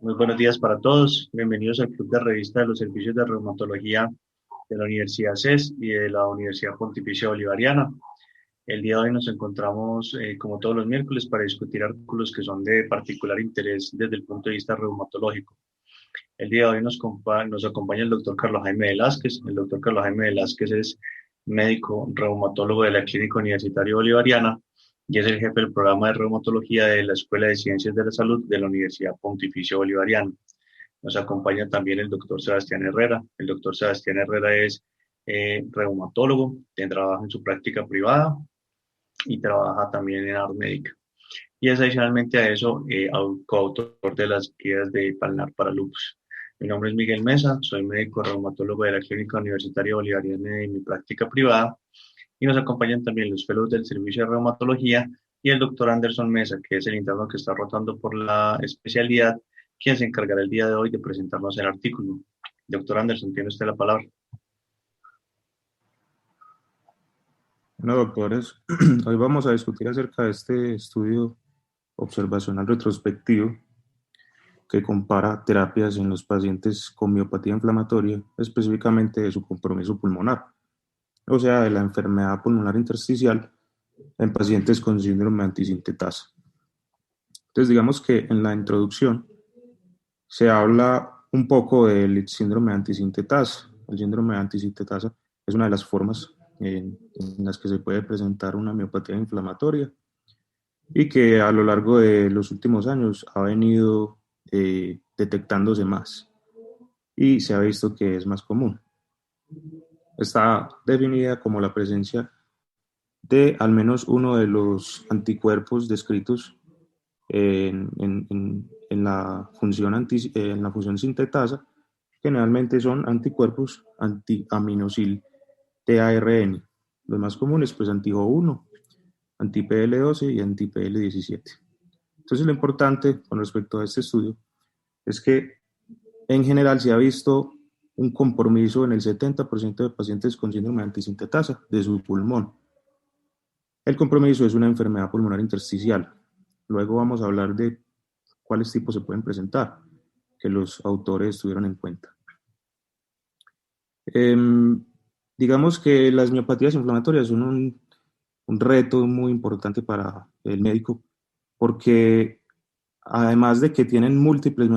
Muy buenos días para todos. Bienvenidos al Club de Revista de los Servicios de Reumatología de la Universidad CES y de la Universidad Pontificia Bolivariana. El día de hoy nos encontramos, como todos los miércoles, para discutir artículos que son de particular interés desde el punto de vista reumatológico. El día de hoy nos acompaña el doctor Carlos Jaime Velázquez. El doctor Carlos Jaime Velázquez es médico reumatólogo de la Clínica Universitaria Bolivariana y es el jefe del programa de reumatología de la Escuela de Ciencias de la Salud de la Universidad Pontificia Bolivariana. Nos acompaña también el doctor Sebastián Herrera. El doctor Sebastián Herrera es reumatólogo, trabaja en su práctica privada y trabaja también en Médica. Y es adicionalmente a eso coautor de las guías de Palnar para lupus. Mi nombre es Miguel Mesa, soy médico reumatólogo de la Clínica Universitaria Bolivariana en mi práctica privada y nos acompañan también los fellows del Servicio de Reumatología y el doctor Anderson Mesa, que es el interno que está rotando por la especialidad, quien se encargará el día de hoy de presentarnos el artículo. Doctor Anderson, tiene usted la palabra. Bueno, doctores, hoy vamos a discutir acerca de este estudio observacional retrospectivo que compara terapias en los pacientes con miopatía inflamatoria, específicamente de su compromiso pulmonar, o sea, de la enfermedad pulmonar intersticial en pacientes con síndrome antisintetasa. Entonces, digamos que en la introducción se habla un poco del síndrome antisintetasa. El síndrome antisintetasa es una de las formas en las que se puede presentar una miopatía inflamatoria y que a lo largo de los últimos años ha venido detectándose más y se ha visto que es más común. Está definida como la presencia de al menos uno de los anticuerpos descritos en la en la función sintetasa. Generalmente son anticuerpos anti-aminosil TARN. Los más comunes, pues anti-Ho1, anti-PL12 y anti-PL17. Entonces, lo importante con respecto a este estudio es que en general se ha visto un compromiso en el 70% de pacientes con síndrome antisintetasa de su pulmón. El compromiso es una enfermedad pulmonar intersticial. Luego vamos a hablar de cuáles tipos se pueden presentar, que los autores tuvieron en cuenta. Eh, digamos que las miopatías inflamatorias son un reto muy importante para el médico porque además de que tienen múltiples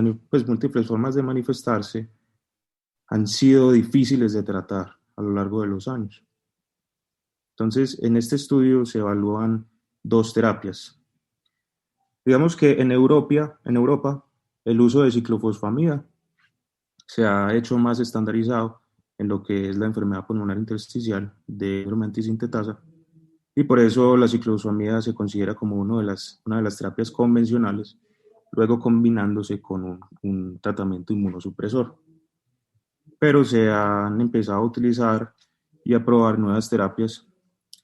formas de manifestarse, han sido difíciles de tratar a lo largo de los años. Entonces, en este estudio se evalúan dos terapias. Digamos que en Europa el uso de ciclofosfamida se ha hecho más estandarizado en lo que es la enfermedad pulmonar intersticial de síndrome antisintetasa, y por eso la ciclofosfamida se considera como una de las terapias convencionales, luego combinándose con un tratamiento inmunosupresor. Pero se han empezado a utilizar y a probar nuevas terapias,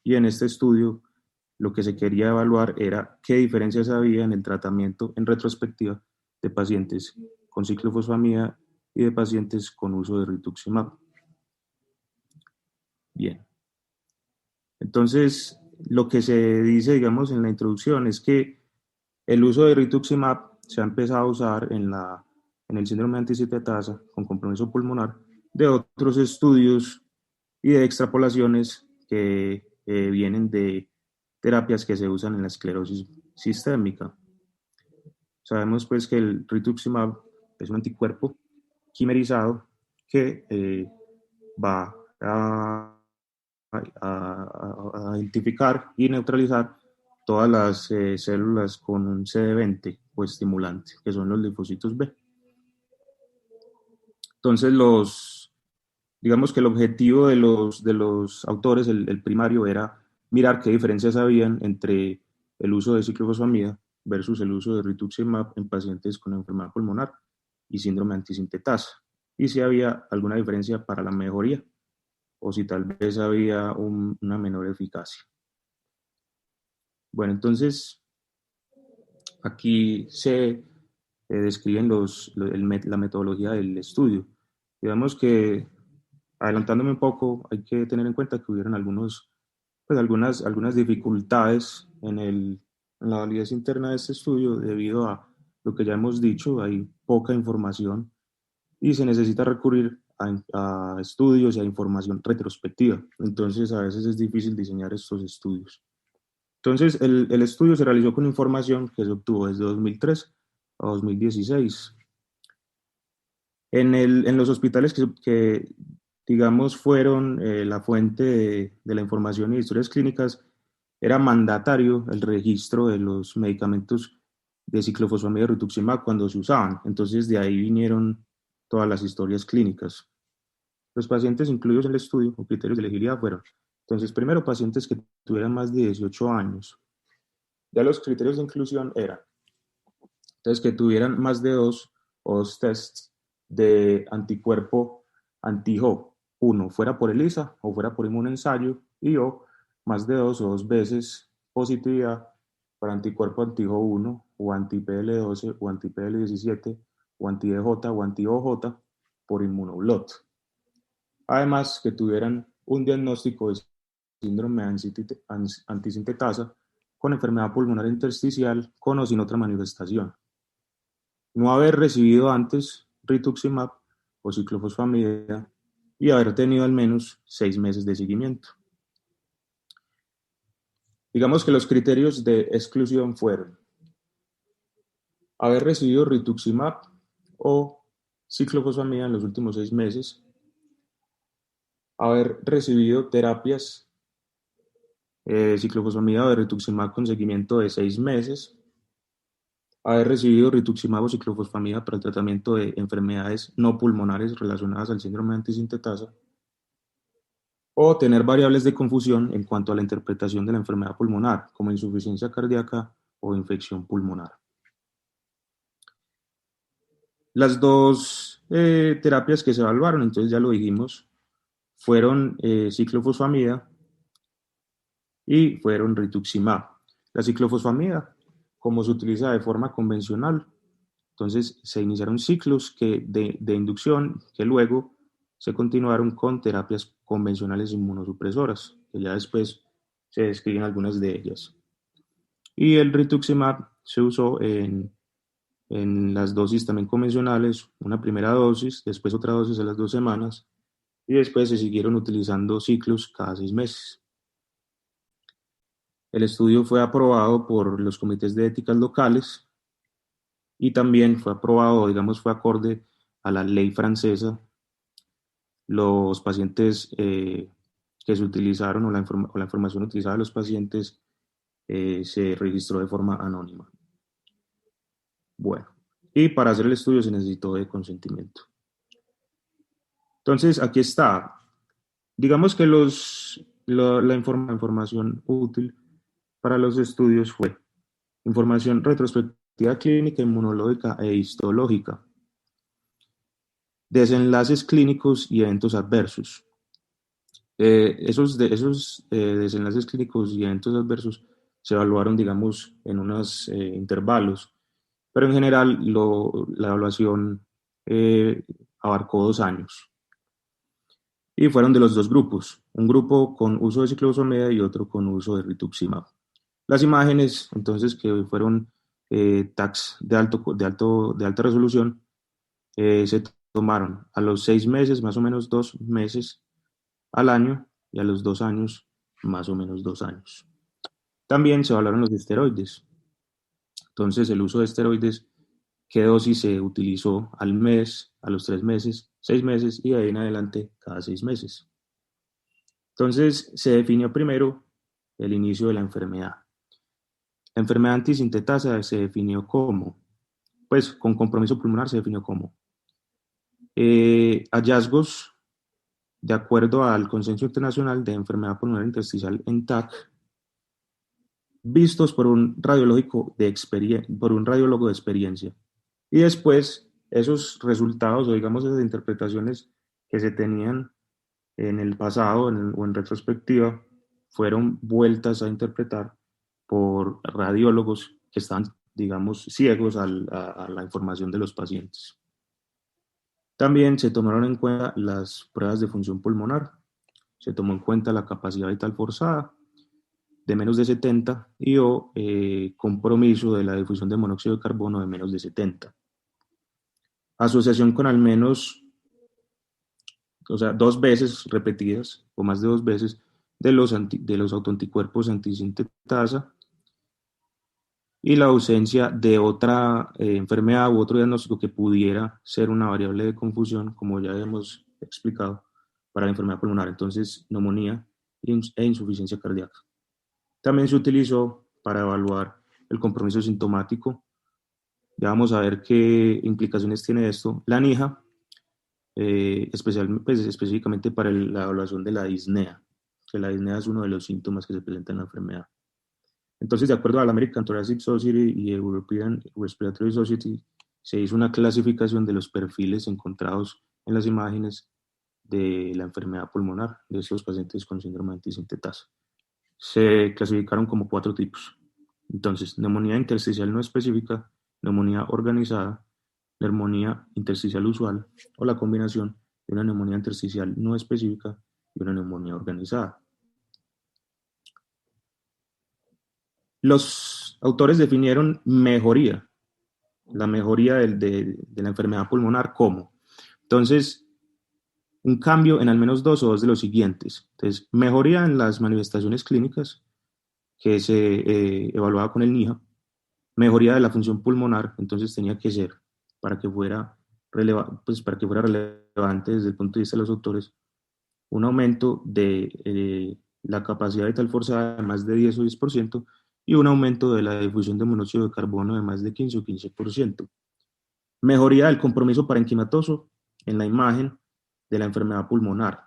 y en este estudio lo que se quería evaluar era qué diferencias había en el tratamiento en retrospectiva de pacientes con ciclofosfamida y de pacientes con uso de rituximab. Bien, entonces lo que se dice, digamos, en la introducción es que el uso de rituximab se ha empezado a usar en el síndrome antisintetasa con compromiso pulmonar de otros estudios y de extrapolaciones que vienen de terapias que se usan en la esclerosis sistémica. Sabemos pues que el rituximab es un anticuerpo quimerizado que va a identificar y neutralizar todas las células con un CD20 o estimulante, que son los linfocitos B. Entonces, digamos que el objetivo de los autores, el primario, era mirar qué diferencias habían entre el uso de ciclofosfamida versus el uso de rituximab en pacientes con enfermedad pulmonar y síndrome antisintetasa, y si había alguna diferencia para la mejoría o si tal vez había una menor eficacia. Bueno, entonces aquí se describen la metodología del estudio. Digamos que, adelantándome un poco, hay que tener en cuenta que hubieron algunas dificultades en la validez interna de este estudio debido a lo que ya hemos dicho, hay poca información y se necesita recurrir a estudios y a información retrospectiva. Entonces, a veces es difícil diseñar estos estudios. Entonces, el estudio se realizó con información que se obtuvo desde 2003 a 2016. En los hospitales digamos, fueron la fuente de la información y historias clínicas, era mandatario el registro de los medicamentos de ciclofosfamida y rituximab cuando se usaban. Entonces, de ahí vinieron todas las historias clínicas. Los pacientes incluidos en el estudio con criterios de elegibilidad fueron, entonces, primero, pacientes que tuvieran más de 18 años. Ya los criterios de inclusión eran, entonces, que tuvieran más de dos tests de anticuerpo anti-Jo, uno fuera por ELISA o fuera por inmunoensayo, y o más de dos veces positividad para anticuerpo anti-Jo 1 o anti-PL12 o anti-PL17 o anti-EJ o anti-OJ por inmunoblot. Además, que tuvieran un diagnóstico de síndrome antisintetasa con enfermedad pulmonar intersticial con o sin otra manifestación. No haber recibido antes rituximab o ciclofosfamida y haber tenido al menos 6 meses de seguimiento. Digamos que los criterios de exclusión fueron haber recibido rituximab o ciclofosfamida en los últimos 6 meses, haber recibido terapias ciclofosfamida o de rituximab con seguimiento de 6 meses, haber recibido rituximab o ciclofosfamida para el tratamiento de enfermedades no pulmonares relacionadas al síndrome antisintetasa, o tener variables de confusión en cuanto a la interpretación de la enfermedad pulmonar, como insuficiencia cardíaca o infección pulmonar. Las dos terapias que se evaluaron, entonces ya lo dijimos, fueron ciclofosfamida y fueron rituximab. La ciclofosfamida, como se utiliza de forma convencional, entonces se iniciaron ciclos de inducción que luego se continuaron con terapias convencionales inmunosupresoras, que ya después se describen algunas de ellas. Y el rituximab se usó en las dosis también convencionales, una primera dosis, después otra dosis a las 2 semanas, y después se siguieron utilizando ciclos cada 6 meses. El estudio fue aprobado por los comités de éticas locales y también fue aprobado, digamos, fue acorde a la ley francesa. Los pacientes que se utilizaron o la información utilizada de los pacientes se registró de forma anónima. Bueno, y para hacer el estudio se necesitó de consentimiento. Entonces, aquí está. Digamos que la información útil para los estudios fue información retrospectiva clínica, inmunológica e histológica, desenlaces clínicos y eventos adversos. Esos desenlaces clínicos y eventos adversos se evaluaron, digamos, en unos intervalos, pero en general la evaluación abarcó 2 años. Y fueron de los dos grupos, un grupo con uso de ciclofosfamida y otro con uso de rituximab. Las imágenes, entonces, que fueron TACs de alta resolución, se tomaron a los 6 meses, más o menos 2 meses al año, y a los 2 años, más o menos 2 años. También se evaluaron los esteroides. Entonces, el uso de esteroides, qué dosis se utilizó al mes, a los 3 meses, 6 meses y de ahí en adelante cada 6 meses. Entonces, se definió primero el inicio de la enfermedad. La enfermedad antisintetasa se definió como, pues con compromiso pulmonar se definió como hallazgos de acuerdo al Consenso Internacional de Enfermedad Pulmonar Intersticial (ENTAC), vistos por un radiólogo de experiencia. Y después, esos resultados o digamos esas interpretaciones que se tenían en el pasado o en retrospectiva fueron vueltas a interpretar por radiólogos que están, digamos, ciegos a la información de los pacientes. También se tomaron en cuenta las pruebas de función pulmonar, se tomó en cuenta la capacidad vital forzada de menos de 70 y o compromiso de la difusión de monóxido de carbono de menos de 70. Asociación con al menos, o sea, 2 veces repetidas o más de 2 veces de los autoanticuerpos antisintetasa y la ausencia de otra enfermedad u otro diagnóstico que pudiera ser una variable de confusión, como ya hemos explicado, para la enfermedad pulmonar. Entonces, neumonía e insuficiencia cardíaca. También se utilizó para evaluar el compromiso sintomático. Ya vamos a ver qué implicaciones tiene esto. La NIHA, pues, específicamente para la evaluación de la disnea, que la disnea es uno de los síntomas que se presentan en la enfermedad. Entonces, de acuerdo a la American Thoracic Society y European Respiratory Society, se hizo una clasificación de los perfiles encontrados en las imágenes de la enfermedad pulmonar de estos pacientes con síndrome antisintetasa. Se clasificaron como 4 tipos. Entonces, neumonía intersticial no específica, neumonía organizada, neumonía intersticial usual o la combinación de una neumonía intersticial no específica y una neumonía organizada. Los autores definieron mejoría, la mejoría de la enfermedad pulmonar como. Entonces, un cambio en al menos 2 o 2 de los siguientes. Entonces, mejoría en las manifestaciones clínicas que se evaluaba con el NIHA, mejoría de la función pulmonar, entonces tenía que ser, para que fuera relevante desde el punto de vista de los autores, un aumento de la capacidad vital forzada de más de 10 o 10% y un aumento de la difusión de monóxido de carbono de más de 15 o 15%. Mejoría del compromiso parenquimatoso en la imagen de la enfermedad pulmonar,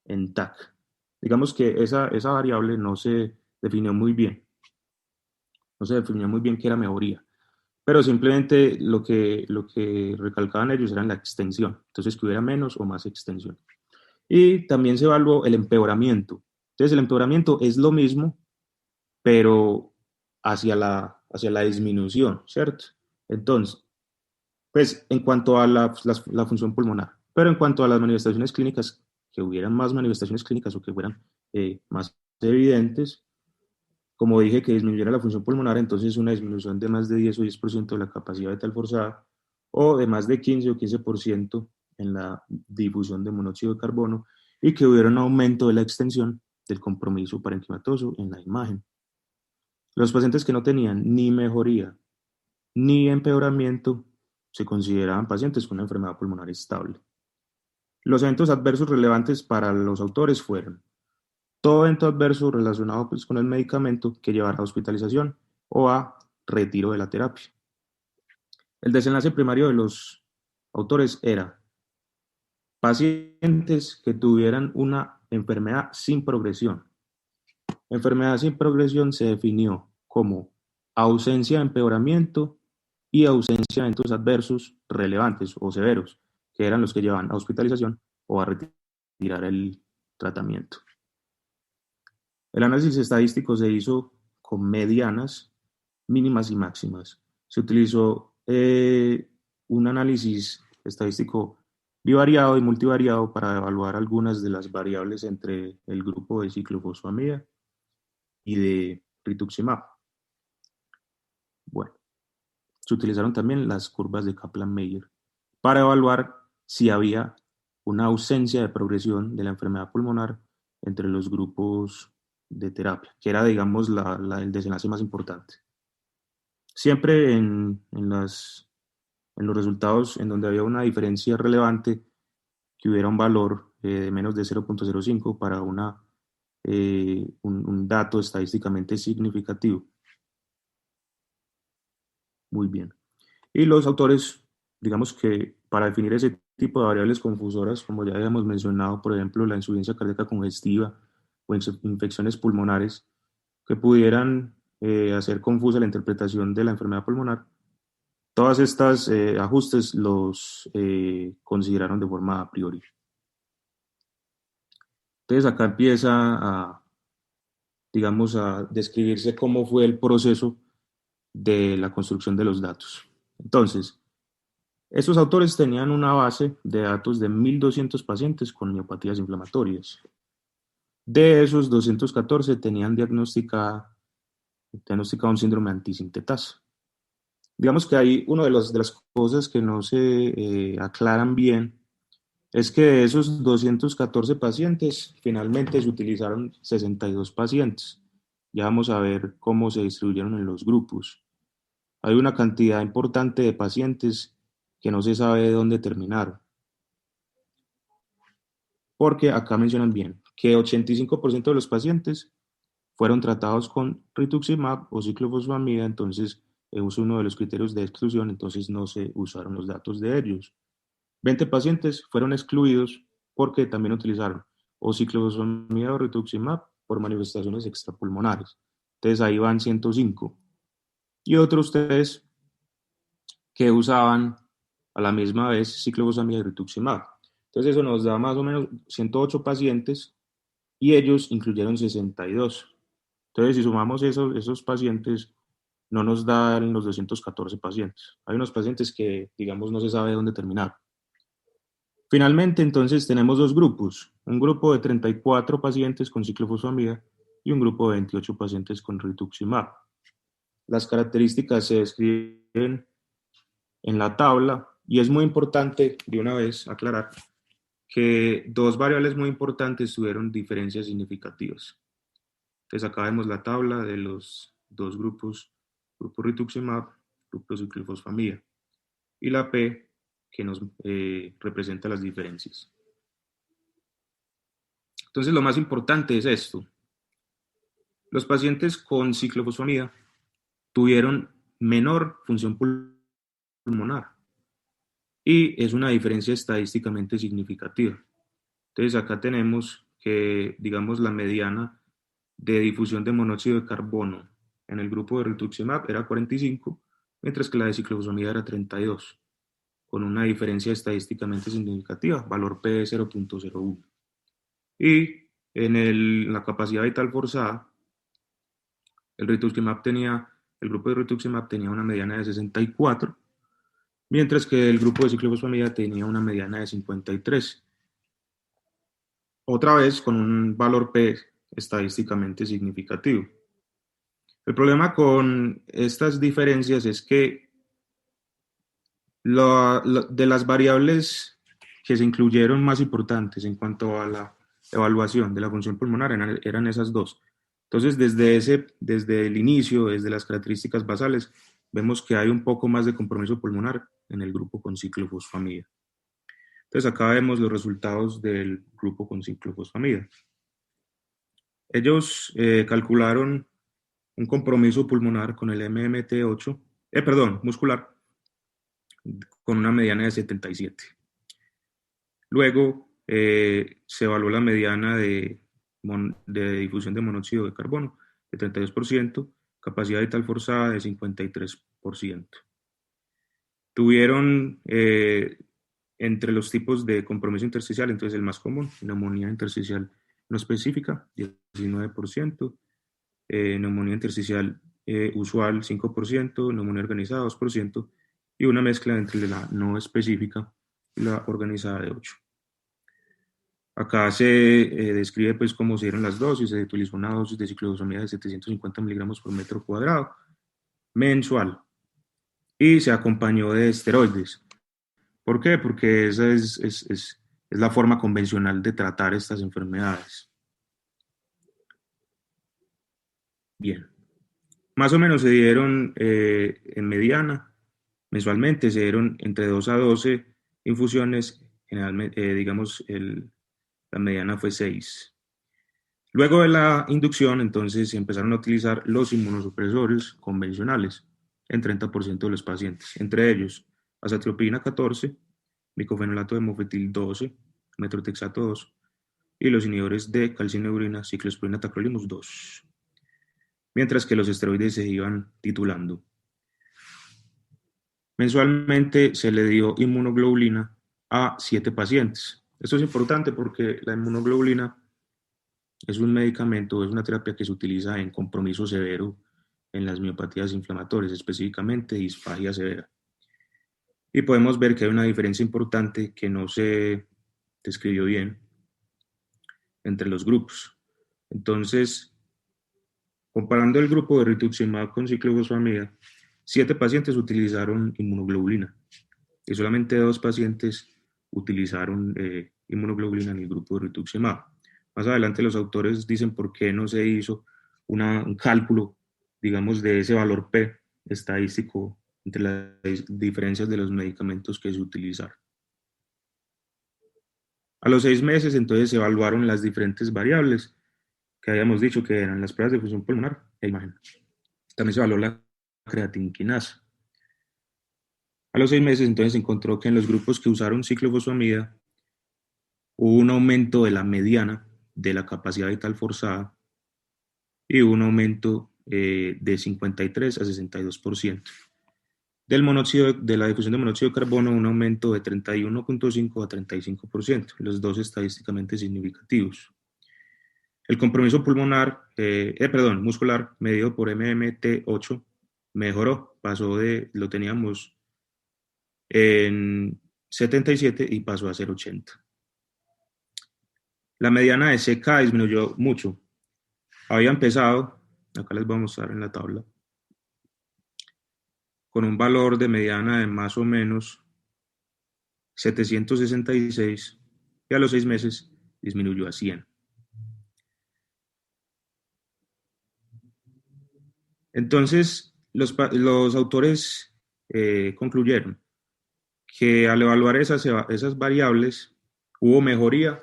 en TAC. Digamos que esa variable no se definió muy bien. No se definió muy bien qué era mejoría. Pero simplemente lo que recalcaban ellos era la extensión. Entonces, que hubiera menos o más extensión. Y también se evaluó el empeoramiento. Entonces, el empeoramiento es lo mismo, pero hacia la disminución, ¿cierto? Entonces, pues en cuanto a la función pulmonar, pero en cuanto a las manifestaciones clínicas, que hubieran más manifestaciones clínicas o que fueran más evidentes, como dije, que disminuyera la función pulmonar, entonces una disminución de más de 10 o 10% de la capacidad vital forzada o de más de 15 o 15% en la difusión de monóxido de carbono y que hubiera un aumento de la extensión del compromiso parenquimatoso en la imagen. Los pacientes que no tenían ni mejoría ni empeoramiento se consideraban pacientes con una enfermedad pulmonar estable. Los eventos adversos relevantes para los autores fueron todo evento adverso relacionado pues, con el medicamento que llevará a hospitalización o a retiro de la terapia. El desenlace primario de los autores era pacientes que tuvieran una enfermedad sin progresión. Enfermedad sin progresión se definió como ausencia de empeoramiento y ausencia de eventos adversos relevantes o severos, que eran los que llevan a hospitalización o a retirar el tratamiento. El análisis estadístico se hizo con medianas, mínimas y máximas. Se utilizó un análisis estadístico bivariado y multivariado para evaluar algunas de las variables entre el grupo de ciclofosfamida y de rituximab. Bueno, se utilizaron también las curvas de Kaplan-Meier para evaluar si había una ausencia de progresión de la enfermedad pulmonar entre los grupos de terapia, que era, digamos, el desenlace más importante. Siempre en los resultados en donde había una diferencia relevante, que hubiera un valor de menos de 0.05 para un dato estadísticamente significativo. Muy bien. Y los autores, digamos que para definir ese tipo de variables confusoras, como ya habíamos mencionado, por ejemplo, la insuficiencia cardíaca congestiva o infecciones pulmonares, que pudieran hacer confusa la interpretación de la enfermedad pulmonar, todas estas ajustes los consideraron de forma a priori. Entonces acá empieza digamos, a describirse cómo fue el proceso de la construcción de los datos. Entonces, estos autores tenían una base de datos de 1.200 pacientes con miopatías inflamatorias. De esos 214 tenían diagnosticado un síndrome antisintetasa. Digamos que hay una de las cosas que no se aclaran bien, es que de esos 214 pacientes, finalmente se utilizaron 62 pacientes. Ya vamos a ver cómo se distribuyeron en los grupos. Hay una cantidad importante de pacientes que no se sabe de dónde terminaron, porque acá mencionan bien que 85% de los pacientes fueron tratados con rituximab o ciclofosfamida, entonces es uno de los criterios de exclusión, entonces no se usaron los datos de ellos. 20 pacientes fueron excluidos porque también utilizaron o ciclofosfamida o rituximab por manifestaciones extrapulmonares. Entonces ahí van 105. Y otros 3 que usaban a la misma vez ciclofosfamida y rituximab. Entonces eso nos da más o menos 108 pacientes y ellos incluyeron 62. Entonces si sumamos esos pacientes, no nos dan los 214 pacientes. Hay unos pacientes que, digamos, no se sabe dónde terminar. Finalmente, entonces, tenemos dos grupos. Un grupo de 34 pacientes con ciclofosfamida y un grupo de 28 pacientes con rituximab. Las características se describen en la tabla y es muy importante, de una vez, aclarar que dos variables muy importantes tuvieron diferencias significativas. Entonces, acá vemos la tabla de los dos grupos, grupo rituximab, grupo ciclofosfamida, y la P que nos representa las diferencias. Entonces, lo más importante es esto. Los pacientes con ciclofosfamida tuvieron menor función pulmonar y es una diferencia estadísticamente significativa. Entonces, acá tenemos que, digamos, la mediana de difusión de monóxido de carbono en el grupo de rituximab era 45, mientras que la de ciclofosfamida era 32, con una diferencia estadísticamente significativa, valor P de 0.01. Y en la capacidad vital forzada, el grupo de rituximab tenía una mediana de 64, mientras que el grupo de ciclofosfamida tenía una mediana de 53. Otra vez con un valor P estadísticamente significativo. El problema con estas diferencias es que de las variables que se incluyeron más importantes en cuanto a la evaluación de la función pulmonar eran esas dos. Entonces, desde el inicio, desde las características basales, vemos que hay un poco más de compromiso pulmonar en el grupo con ciclofosfamida. Entonces, acá vemos los resultados del grupo con ciclofosfamida. Ellos calcularon un compromiso pulmonar con el MMT8, muscular, con una mediana de 77. Luego se evaluó la mediana de difusión de monóxido de carbono de 32%, capacidad vital forzada de 53%. Tuvieron entre los tipos de compromiso intersticial, entonces el más común, neumonía intersticial no específica, 19%, neumonía intersticial usual, 5%, neumonía organizada, 2%, y una mezcla entre la no específica y la organizada de 8%. Acá se describe pues cómo se dieron las dosis. Se utilizó una dosis de ciclofosfamida de 750 miligramos por metro cuadrado mensual y se acompañó de esteroides. ¿Por qué? Porque esa es la forma convencional de tratar estas enfermedades. Bien. Más o menos se dieron en mediana, mensualmente, se dieron entre 2 a 12 infusiones, generalmente, digamos, la mediana fue 6. Luego de la inducción, entonces, se empezaron a utilizar los inmunosupresores convencionales en 30% de los pacientes, entre ellos azathioprina 14, micofenolato de mofetil 12, metrotexato 2 y los inhibidores de calcineurina, ciclosporina tacrolimus 2, mientras que los esteroides se iban titulando. Mensualmente se le dio inmunoglobulina a 7 pacientes. Esto es importante porque la inmunoglobulina es un medicamento, es una terapia que se utiliza en compromiso severo en las miopatías inflamatorias, específicamente disfagia severa. Y podemos ver que hay una diferencia importante que no se describió bien entre los grupos. Entonces, comparando el grupo de rituximab con ciclofosfamida, 7 pacientes utilizaron inmunoglobulina y solamente 2 pacientes utilizaron inmunoglobulina en el grupo de rituximab. Más adelante los autores dicen por qué no se hizo un cálculo, digamos, de ese valor P estadístico entre las diferencias de los medicamentos que se utilizaron. A los 6 meses, entonces, se evaluaron las diferentes variables que habíamos dicho que eran las pruebas de función pulmonar e imagen. También se evaluó la creatinquinasa. A los 6 meses, entonces, se encontró que en los grupos que usaron ciclofosfamida hubo un aumento de la mediana de la capacidad vital forzada y hubo un aumento de 53 a 62%. Del monóxido, de la difusión de monóxido de carbono, un aumento de 31.5 a 35%, los dos estadísticamente significativos. El compromiso pulmonar, muscular, medido por MMT8, mejoró, lo teníamos en 77 y pasó a ser 80. La mediana de CK disminuyó mucho. Había empezado, acá les voy a mostrar en la tabla, con un valor de mediana de más o menos 766 y a los 6 meses disminuyó a 100. Entonces, los autores concluyeron que al evaluar esas variables hubo mejoría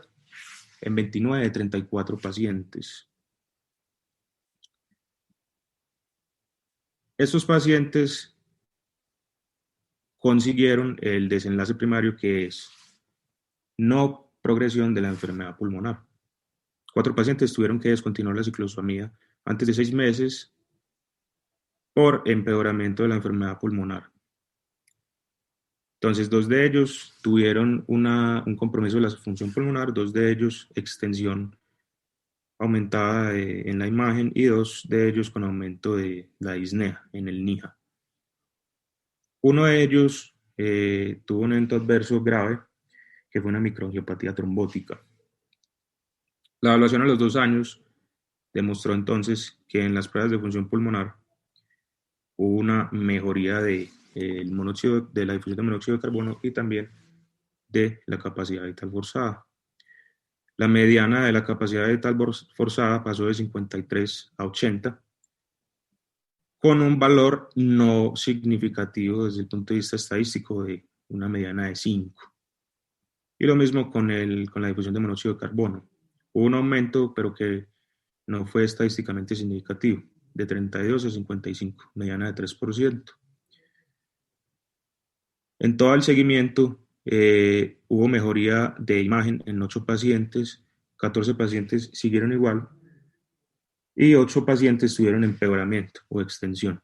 en 29 de 34 pacientes. Estos pacientes consiguieron el desenlace primario, que es no progresión de la enfermedad pulmonar. 4 pacientes tuvieron que descontinuar la ciclofosfamida antes de 6 meses por empeoramiento de la enfermedad pulmonar. Entonces, 2 de ellos tuvieron un compromiso de la función pulmonar, 2 de ellos extensión aumentada en la imagen y 2 de ellos con aumento de la disnea en el NIHA. Uno de ellos tuvo un evento adverso grave, que fue una microangiopatía trombótica. La evaluación a los 2 años demostró entonces que en las pruebas de función pulmonar hubo una mejoría de la difusión de monóxido de carbono y también de la capacidad vital forzada. La mediana de la capacidad vital forzada pasó de 53 a 80, con un valor no significativo desde el punto de vista estadístico de una mediana de 5. Y lo mismo con la difusión de monóxido de carbono. Hubo un aumento, pero que no fue estadísticamente significativo, de 32 a 55, mediana de 3%. En todo el seguimiento hubo mejoría de imagen en 8 pacientes, 14 pacientes siguieron igual y 8 pacientes tuvieron empeoramiento o extensión.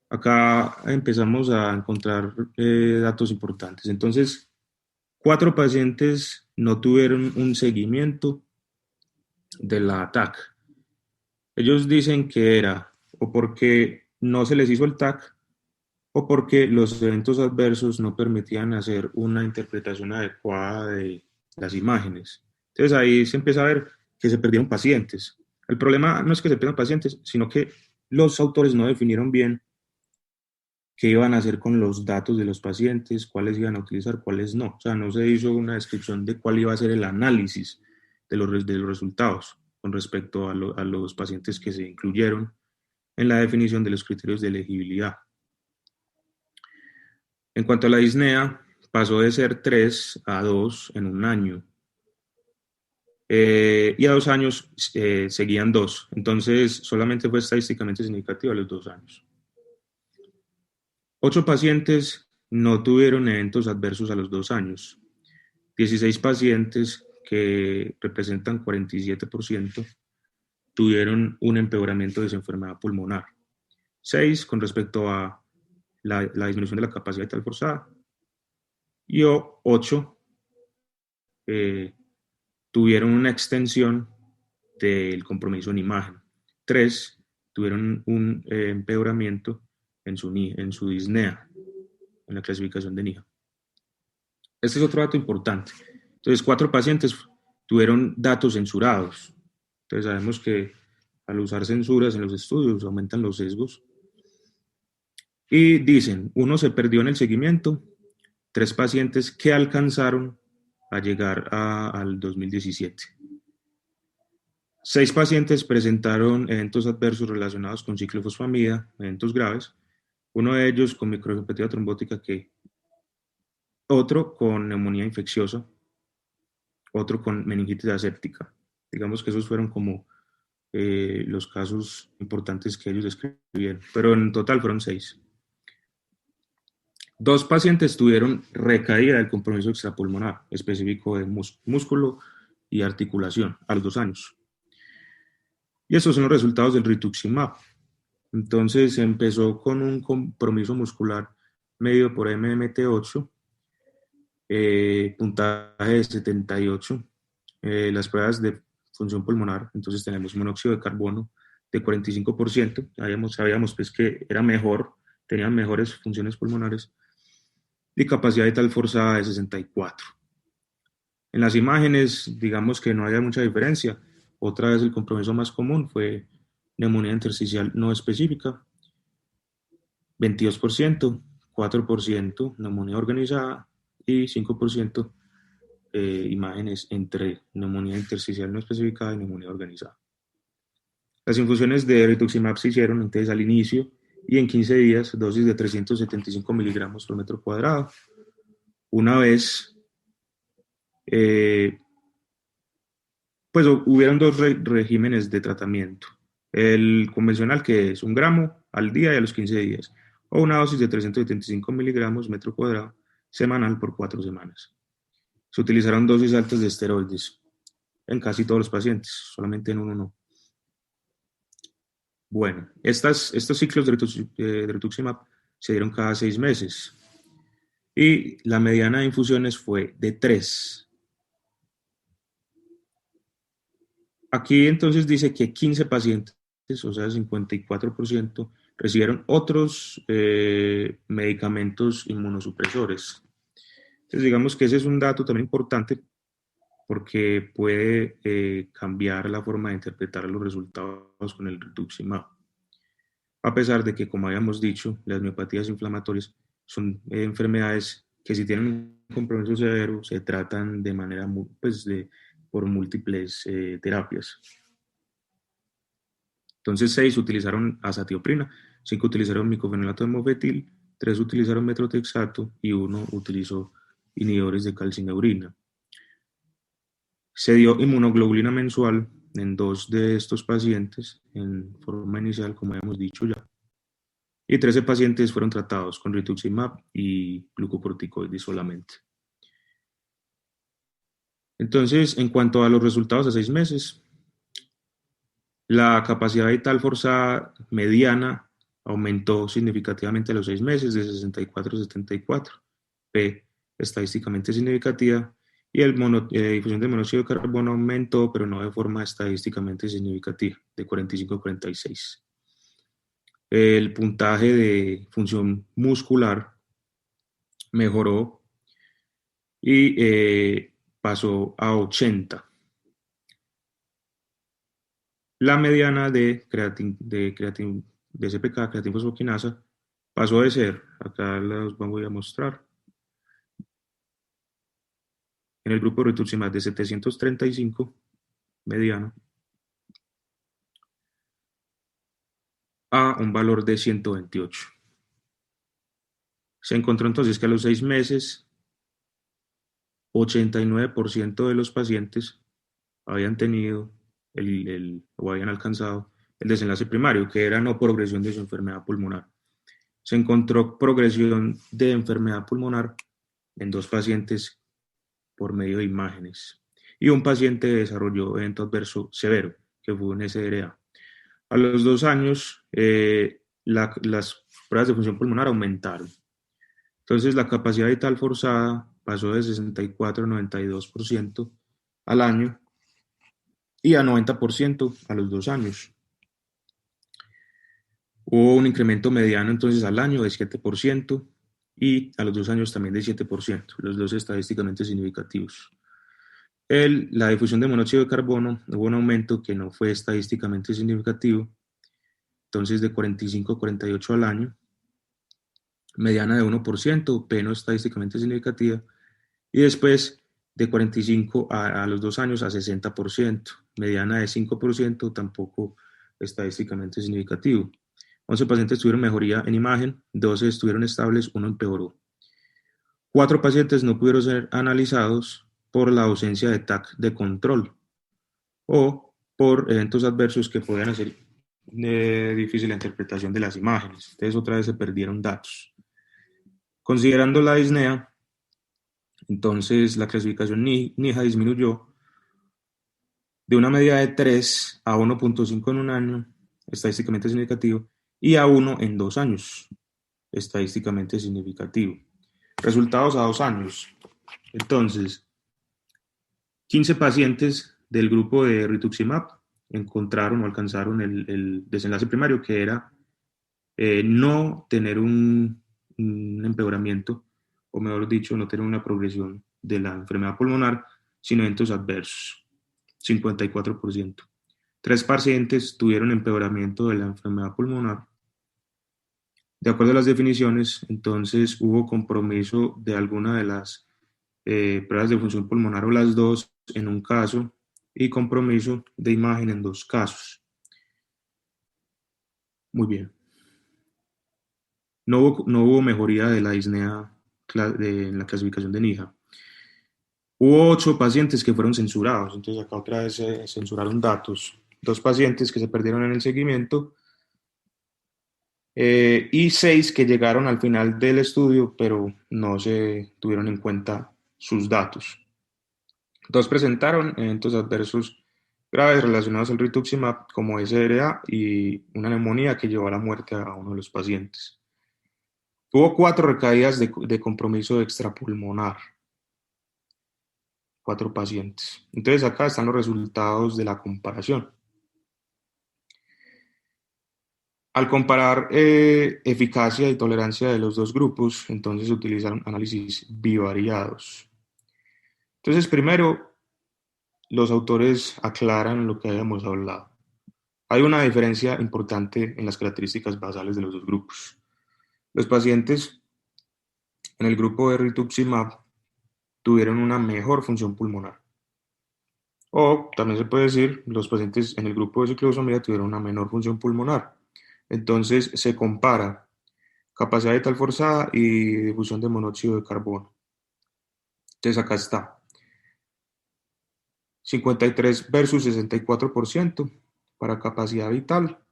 Acá empezamos a encontrar datos importantes. Entonces, 4 pacientes no tuvieron un seguimiento de la TAC. Ellos dicen que era o porque no se les hizo el TAC o porque los eventos adversos no permitían hacer una interpretación adecuada de las imágenes. Entonces ahí se empieza a ver que se perdieron pacientes. El problema no es que se pierdan pacientes, sino que los autores no definieron bien qué iban a hacer con los datos de los pacientes, cuáles iban a utilizar, cuáles no. O sea, no se hizo una descripción de cuál iba a ser el análisis de los resultados con respecto a los pacientes que se incluyeron en la definición de los criterios de elegibilidad. En cuanto a la disnea, pasó de ser 3 a 2 en un año. Y a 2 años seguían 2. Entonces, solamente fue estadísticamente significativo a los 2 años. 8 pacientes no tuvieron eventos adversos a los 2 años. 16 pacientes, que representan 47%, tuvieron un empeoramiento de su enfermedad pulmonar. 6 con respecto a la disminución de la capacidad vital forzada. Y 8 tuvieron una extensión del compromiso en imagen. 3 tuvieron un empeoramiento en su disnea, en la clasificación de NIHA. Este es otro dato importante. Entonces, 4 pacientes tuvieron datos censurados. Entonces sabemos que al usar censuras en los estudios aumentan los sesgos. Y dicen, uno se perdió en el seguimiento, 3 pacientes que alcanzaron a llegar al 2017. 6 pacientes presentaron eventos adversos relacionados con ciclofosfamida, eventos graves, uno de ellos con microcepatía trombótica, otro con neumonía infecciosa, otro con meningitis aséptica. Digamos que esos fueron como los casos importantes que ellos describieron, pero en total fueron 6. 2 pacientes tuvieron recaída del compromiso extrapulmonar específico de músculo y articulación a los 2 años. Y esos son los resultados del rituximab. Entonces se empezó con un compromiso muscular medido por MMT8, puntaje de 78, las pruebas de función pulmonar, entonces tenemos monóxido de carbono de 45%, sabíamos pues que era mejor, tenían mejores funciones pulmonares, y capacidad vital forzada de 64. En las imágenes, digamos que no había mucha diferencia. Otra vez el compromiso más común fue neumonía intersticial no específica, 22%, 4% neumonía organizada y 5% imágenes entre neumonía intersticial no especificada y neumonía organizada. Las infusiones de rituximab se hicieron entonces al inicio y en 15 días, dosis de 375 miligramos por metro cuadrado. Una vez, pues hubieron 2 regímenes de tratamiento. El convencional, que es 1 gramo al día y a los 15 días, o una dosis de 375 miligramos metro cuadrado semanal por 4 semanas. Se utilizaron dosis altas de esteroides en casi todos los pacientes, solamente en uno no. Bueno, estos ciclos de rituximab se dieron cada 6 meses y la mediana de infusiones fue de 3. Aquí entonces dice que 15 pacientes, o sea, 54%, recibieron otros medicamentos inmunosupresores. Entonces digamos que ese es un dato también importante porque puede cambiar la forma de interpretar los resultados con el rituximab. A pesar de que, como habíamos dicho, las miopatías inflamatorias son enfermedades que si tienen un compromiso severo se tratan de manera, por múltiples terapias. Entonces 6 utilizaron azatioprina, 5 utilizaron micofenidato de mofetil, 3 utilizaron metrotexato y 1 utilizó inhibidores de calcineurina. Se dio inmunoglobulina mensual en 2 de estos pacientes en forma inicial, como habíamos dicho ya, y 13 pacientes fueron tratados con rituximab y glucocorticoides solamente. Entonces, en cuanto a los resultados a 6 meses, la capacidad vital forzada mediana aumentó significativamente a los 6 meses, de 64 a 74, P estadísticamente significativa, y la difusión de monóxido de carbono aumentó, pero no de forma estadísticamente significativa, de 45 a 46. El puntaje de función muscular mejoró y pasó a 80. La mediana de CPK, creatinfosfoquinasa, pasó de ser, acá los voy a mostrar, en el grupo de rituximab de 735, mediano, a un valor de 128. Se encontró entonces que a los 6 meses, 89% de los pacientes habían tenido o habían alcanzado el desenlace primario, que era no progresión de su enfermedad pulmonar. Se encontró progresión de enfermedad pulmonar en 2 pacientes por medio de imágenes y un paciente desarrolló evento adverso severo, que fue un SDRA. A los 2 años, las pruebas de función pulmonar aumentaron. Entonces, la capacidad vital forzada pasó de 64 a 92% al año y a 90% a los 2 años. Hubo un incremento mediano entonces al año de 7% y a los 2 años también de 7%, los dos estadísticamente significativos. La difusión de monóxido de carbono hubo un aumento que no fue estadísticamente significativo, entonces de 45 a 48 al año, mediana de 1%, P no estadísticamente significativa, y después de 45 a los 2 años a 60%, mediana de 5%, tampoco estadísticamente significativo. 11 pacientes tuvieron mejoría en imagen, 12 estuvieron estables, 1 empeoró. 4 pacientes no pudieron ser analizados por la ausencia de TAC de control o por eventos adversos que podían hacer difícil la interpretación de las imágenes. Entonces otra vez se perdieron datos. Considerando la disnea, entonces la clasificación NIJA disminuyó de una media de 3 a 1.5 en un año, estadísticamente significativo, y a 1 en 2 años, estadísticamente significativo. Resultados a 2 años. Entonces, 15 pacientes del grupo de rituximab encontraron o alcanzaron el desenlace primario, que era no tener un empeoramiento, o mejor dicho, no tener una progresión de la enfermedad pulmonar sin eventos adversos, 54%. 3 pacientes tuvieron empeoramiento de la enfermedad pulmonar. De acuerdo a las definiciones, entonces hubo compromiso de alguna de las pruebas de función pulmonar o las dos en un caso y compromiso de imagen en 2 casos. Muy bien. No hubo mejoría de la disnea en la clasificación de NIJA. Hubo 8 pacientes que fueron censurados, entonces acá otra vez se censuraron datos. 2 pacientes que se perdieron en el seguimiento y 6 que llegaron al final del estudio, pero no se tuvieron en cuenta sus datos. 2 presentaron eventos adversos graves relacionados al rituximab, como SRA y una neumonía que llevó a la muerte a uno de los pacientes. Hubo 4 recaídas de compromiso extrapulmonar, 4 pacientes. Entonces acá están los resultados de la comparación. Al comparar eficacia y tolerancia de los dos grupos, entonces se utilizaron análisis bivariados. Entonces, primero, los autores aclaran lo que habíamos hablado. Hay una diferencia importante en las características basales de los dos grupos. Los pacientes en el grupo de rituximab tuvieron una mejor función pulmonar. O también se puede decir, los pacientes en el grupo de ciclosomía tuvieron una menor función pulmonar. Entonces se compara capacidad vital forzada y difusión de monóxido de carbono. Entonces acá está. 53 versus 64% para capacidad vital,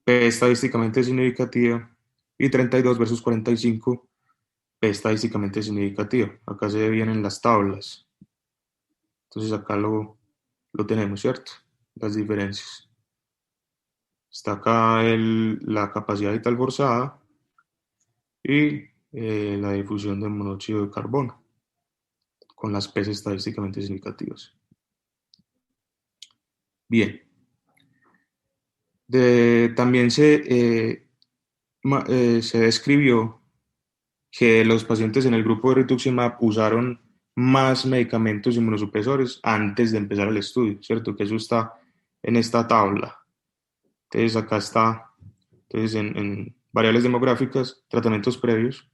P estadísticamente significativa, y 32 versus 45, P estadísticamente significativa. Acá se vienen las tablas. Entonces acá lo tenemos, ¿cierto? Las diferencias. Está acá la capacidad vital forzada y la difusión de monóxido de carbono, con las P estadísticamente significativas. Bien. También se describió que los pacientes en el grupo de rituximab usaron más medicamentos inmunosupresores antes de empezar el estudio, ¿cierto? Que eso está en esta tabla. Entonces acá está, entonces en variables demográficas, tratamientos previos.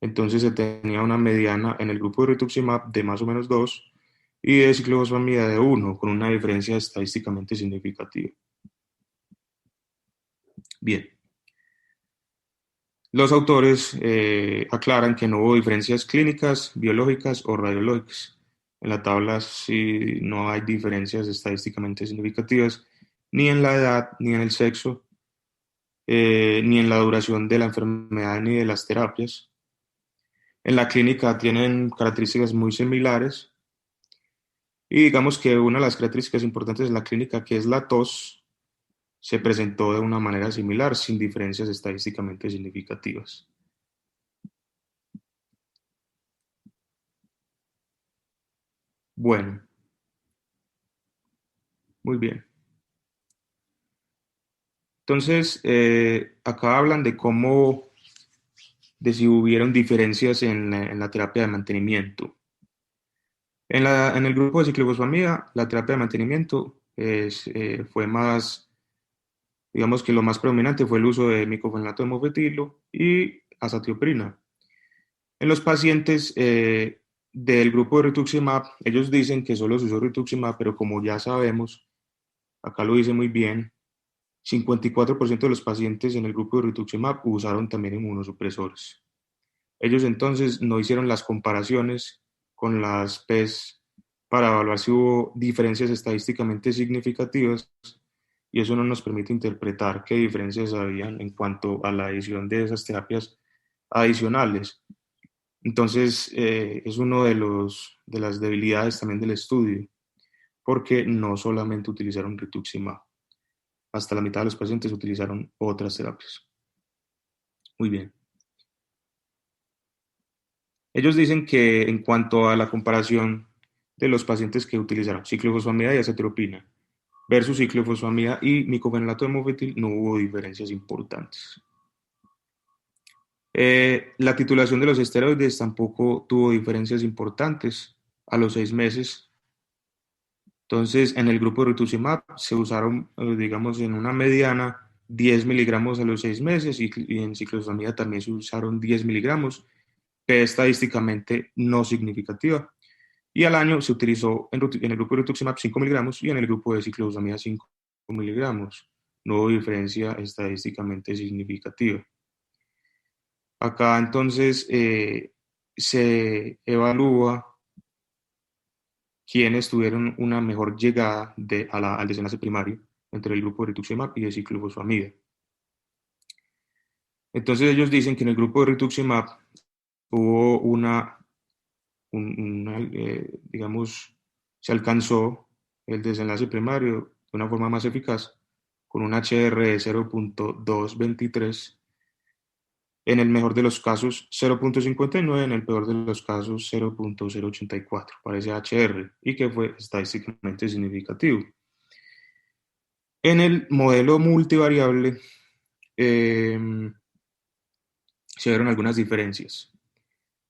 Entonces se tenía una mediana en el grupo de rituximab de más o menos 2 y de ciclofosfamida de 1, con una diferencia estadísticamente significativa. Bien. Los autores aclaran que no hubo diferencias clínicas, biológicas o radiológicas. En la tabla sí no hay diferencias estadísticamente significativas ni en la edad, ni en el sexo, ni en la duración de la enfermedad, ni de las terapias. En la clínica tienen características muy similares y digamos que una de las características importantes de la clínica, que es la tos, se presentó de una manera similar, sin diferencias estadísticamente significativas. Bueno, muy bien. Entonces, acá hablan de de si hubieron diferencias en la terapia de mantenimiento. En el grupo de ciclofosfamida, la terapia de mantenimiento fue más, digamos que lo más predominante fue el uso de micofenolato de mofetilo y azatioprina. En los pacientes del grupo de rituximab, ellos dicen que solo se usó rituximab, pero como ya sabemos, acá lo dice muy bien, 54% de los pacientes en el grupo de rituximab usaron también inmunosupresores. Ellos entonces no hicieron las comparaciones con las PES para evaluar si hubo diferencias estadísticamente significativas y eso no nos permite interpretar qué diferencias habían en cuanto a la adición de esas terapias adicionales. Entonces, es uno de las debilidades también del estudio, porque no solamente utilizaron rituximab, hasta la mitad de los pacientes utilizaron otras terapias. Muy bien. Ellos dicen que en cuanto a la comparación de los pacientes que utilizaron ciclofosfamida y acetropina versus ciclofosfamida y micofenolato de mofetil, no hubo diferencias importantes. La titulación de los esteroides tampoco tuvo diferencias importantes a los 6 meses. Entonces, en el grupo de rituximab se usaron, digamos, en una mediana 10 miligramos a los 6 meses y en ciclofosfamida también se usaron 10 miligramos, que es estadísticamente no significativa. Y al año se utilizó en el grupo de rituximab 5 miligramos y en el grupo de ciclofosfamida 5 miligramos. No hubo diferencia estadísticamente significativa. Acá entonces se evalúa quiénes tuvieron una mejor llegada al desenlace primario entre el grupo de rituximab y de ciclofosfamida. Entonces ellos dicen que en el grupo de rituximab hubo digamos, se alcanzó el desenlace primario de una forma más eficaz con un HR de 0.223, en el mejor de los casos 0.59, en el peor de los casos 0.084 para ese HR, y que fue estadísticamente significativo. En el modelo multivariable se vieron algunas diferencias.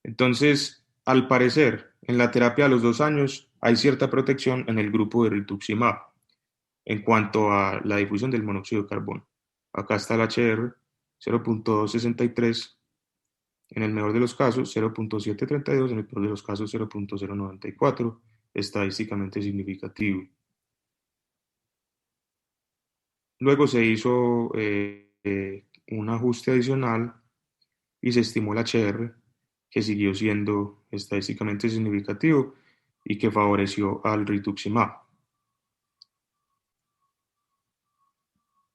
Entonces, al parecer, en la terapia a los 2 años hay cierta protección en el grupo de rituximab en cuanto a la difusión del monóxido de carbono. Acá está el HR 0.263, en el mejor de los casos 0.732, en el peor de los casos 0.094, estadísticamente significativo. Luego se hizo un ajuste adicional y se estimó el HR, que siguió siendo estadísticamente significativo y que favoreció al rituximab.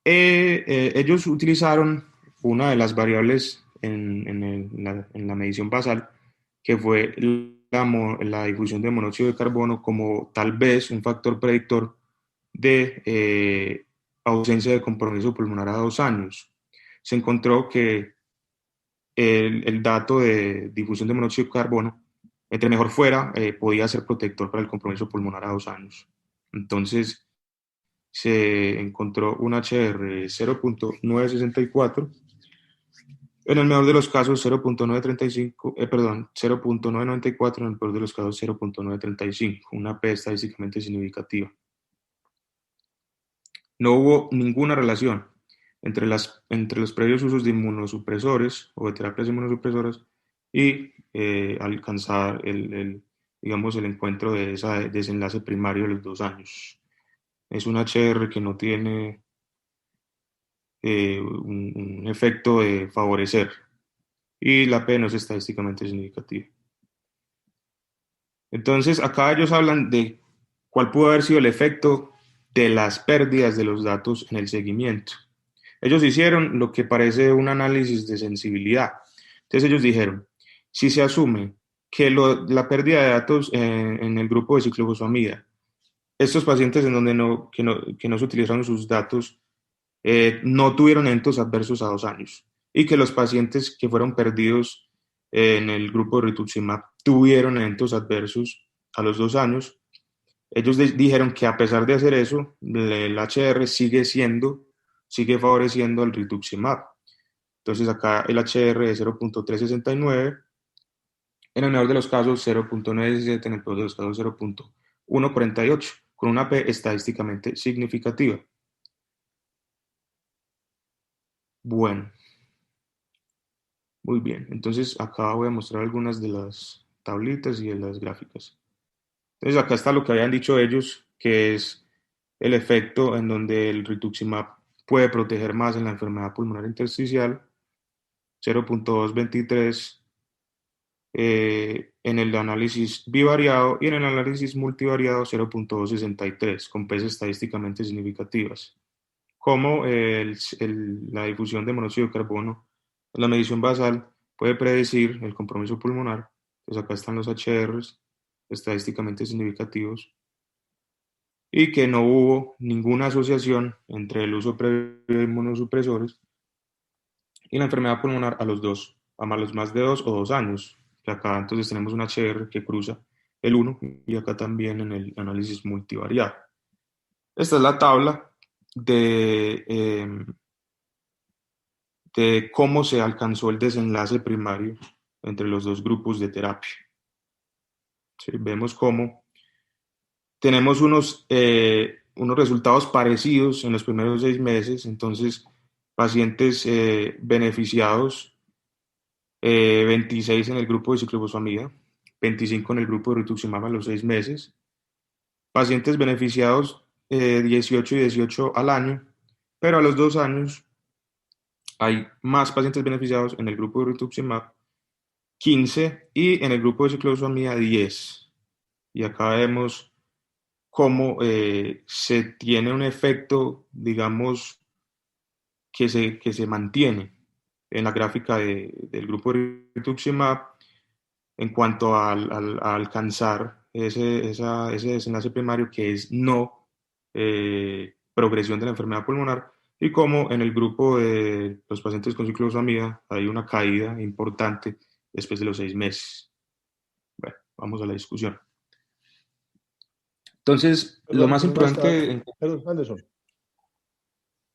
Ellos utilizaron una de las variables en la medición basal, que fue la difusión de monóxido de carbono como tal vez un factor predictor de ausencia de compromiso pulmonar a 2 años. Se encontró que el dato de difusión de monóxido de carbono, entre mejor fuera, podía ser protector para el compromiso pulmonar a 2 años. Entonces, se encontró un HR 0.964, en el mejor de los casos 0.935, 0.994, en el peor de los casos 0.935, una P estadísticamente significativa. No hubo ninguna relación entre los previos usos de inmunosupresores o de terapias inmunosupresoras y alcanzar digamos, el encuentro de ese desenlace primario de los 2 años. Es un HR que no tiene un efecto de favorecer y la P no es estadísticamente significativa. Entonces, acá ellos hablan de cuál pudo haber sido el efecto de las pérdidas de los datos en el seguimiento. Ellos hicieron lo que parece un análisis de sensibilidad. Entonces ellos dijeron, si se asume que la pérdida de datos en el grupo de ciclofosfamida, estos pacientes en donde que no se utilizaron sus datos, no tuvieron eventos adversos a 2 años, y que los pacientes que fueron perdidos en el grupo de rituximab tuvieron eventos adversos a los 2 años. Ellos dijeron que a pesar de hacer eso, el HR sigue favoreciendo al rituximab. Entonces acá el HR es 0.369, en el mejor de los casos 0.97, en el peor de los casos 0.148, con una P estadísticamente significativa. Bueno, muy bien. Entonces acá voy a mostrar algunas de las tablitas y de las gráficas. Entonces acá está lo que habían dicho ellos, que es el efecto en donde el rituximab puede proteger más en la enfermedad pulmonar intersticial, 0.223 en el análisis bivariado y en el análisis multivariado 0.263 con P estadísticamente significativas, como la difusión de monóxido de carbono en la medición basal puede predecir el compromiso pulmonar. Pues acá están los HRs estadísticamente significativos y que no hubo ninguna asociación entre el uso previo de inmunosupresores y la enfermedad pulmonar a los más de 2 o 2 años. Que acá entonces tenemos un HR que cruza el 1 y acá también en el análisis multivariado. Esta es la tabla de cómo se alcanzó el desenlace primario entre los dos grupos de terapia. ¿Sí? Vemos cómo tenemos unos resultados parecidos en los primeros 6 meses, entonces pacientes beneficiados, 26 en el grupo de ciclofosfamida, 25 en el grupo de rituximab a los 6 meses, pacientes beneficiados 18 y 18 al año, pero a los 2 años hay más pacientes beneficiados en el grupo de rituximab, 15, y en el grupo de ciclofosfamida 10. Y acá vemos cómo se tiene un efecto, digamos, que se mantiene en la gráfica del grupo de rituximab en cuanto a alcanzar ese desenlace primario que es no progresión de la enfermedad pulmonar, y como en el grupo de los pacientes con ciclofosfamida hay una caída importante después de los 6 meses. Bueno, vamos a la discusión. Entonces, lo más importante... Perdón, Anderson.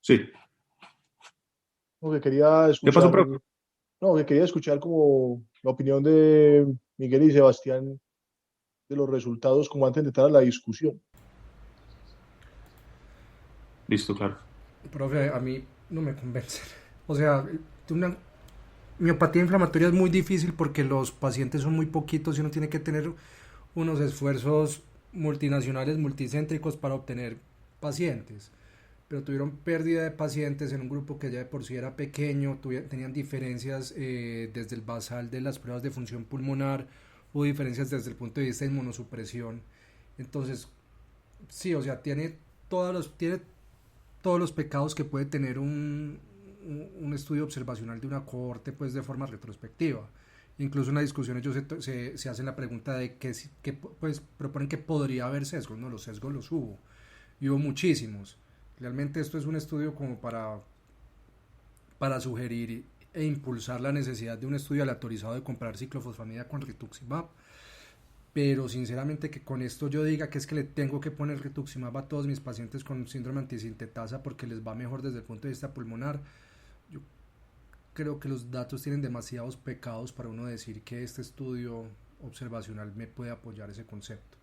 Sí. No, que quería escuchar, ¿Qué pasó, profe? No, que quería escuchar como la opinión de Miguel y Sebastián de los resultados como antes de entrar a la discusión. Listo, claro. Profe, a mí no me convence. O sea, una miopatía inflamatoria es muy difícil porque los pacientes son muy poquitos y uno tiene que tener unos esfuerzos multinacionales, multicéntricos para obtener pacientes. Pero tuvieron pérdida de pacientes en un grupo que ya de por sí era pequeño, tenían diferencias desde el basal de las pruebas de función pulmonar, hubo diferencias desde el punto de vista de inmunosupresión. Entonces, sí, o sea, tiene todos los pecados que puede tener un estudio observacional de una cohorte, pues de forma retrospectiva. Incluso en la discusión ellos se hacen la pregunta de que pues proponen que podría haber sesgos. No, los sesgos los hubo y hubo muchísimos. Realmente esto es un estudio como para sugerir e impulsar la necesidad de un estudio aleatorizado de comparar ciclofosfamida con rituximab, pero sinceramente que con esto yo diga que es que le tengo que poner rituximab a todos mis pacientes con síndrome antisintetasa porque les va mejor desde el punto de vista pulmonar, yo creo que los datos tienen demasiados pecados para uno decir que este estudio observacional me puede apoyar ese concepto.